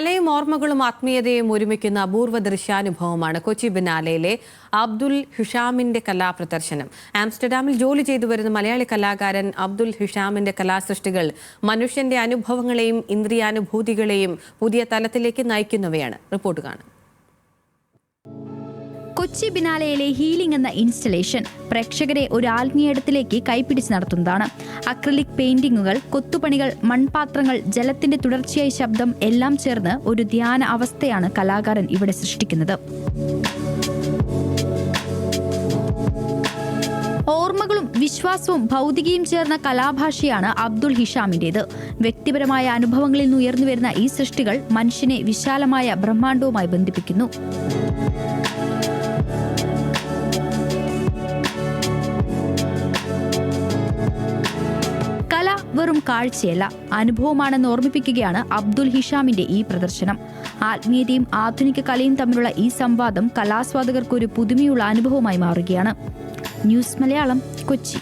കലയും ഓർമ്മകളും ആത്മീയതയും ഒരുമിക്കുന്ന അപൂർവ ദൃശ്യാനുഭവമാണ് കൊച്ചി ബിനാലയിലെ അബ്ദുൽ ഹിഷാമിന്റെ കലാപ്രദർശനം. ആംസ്റ്റർഡാമിൽ ജോലി ചെയ്തു വരുന്ന മലയാളി കലാകാരൻ അബ്ദുൽ ഹിഷാമിന്റെ കലാസൃഷ്ടികൾ മനുഷ്യന്റെ അനുഭവങ്ങളെയും ഇന്ദ്രിയാനുഭൂതികളെയും പുതിയ തലത്തിലേക്ക് നയിക്കുന്നവയാണ്. റിപ്പോർട്ട് കാണാം. കൊച്ചി ബിനാലയിലെ ഹീലിംഗ് എന്ന ഇൻസ്റ്റലേഷൻ പ്രേക്ഷകരെ ഒരു ആത്മീയടത്തിലേക്ക് കൈപ്പിടിച്ച് നടത്തുന്നതാണ്. അക്രിലിക് പെയിന്റിങ്ങുകൾ, കൊത്തുപണികൾ, മൺപാത്രങ്ങൾ, ജലത്തിന്റെ തുടർച്ചയായ ശബ്ദം എല്ലാം ചേർന്ന് ഒരു ധ്യാന അവസ്ഥയാണ് കലാകാരൻ ഇവിടെ സൃഷ്ടിക്കുന്നത്. ഓർമ്മകളും വിശ്വാസവും ഭൗതികയും ചേർന്ന കലാഭാഷയാണ് അബ്ദുൽ ഹിഷാമിന്റേത്. വ്യക്തിപരമായ അനുഭവങ്ങളിൽ നിന്ന് ഉയർന്നുവരുന്ന ഈ സൃഷ്ടികൾ മനുഷ്യനെ വിശാലമായ ബ്രഹ്മാണ്ഡവുമായി ബന്ധിപ്പിക്കുന്നു. കല വെറും കാഴ്ചയല്ല, അനുഭവമാണെന്ന് ഓർമ്മിപ്പിക്കുകയാണ് അബ്ദുൽ ഹിഷാമിന്റെ ഈ പ്രദർശനം. ആത്മീയതയും ആധുനിക കലയും തമ്മിലുള്ള ഈ സംവാദം കലാസ്വാദകർക്ക് ഒരു പുതുമയുള്ള അനുഭവമായി മാറുകയാണ്. ന്യൂസ് മലയാളം, കൊച്ചി.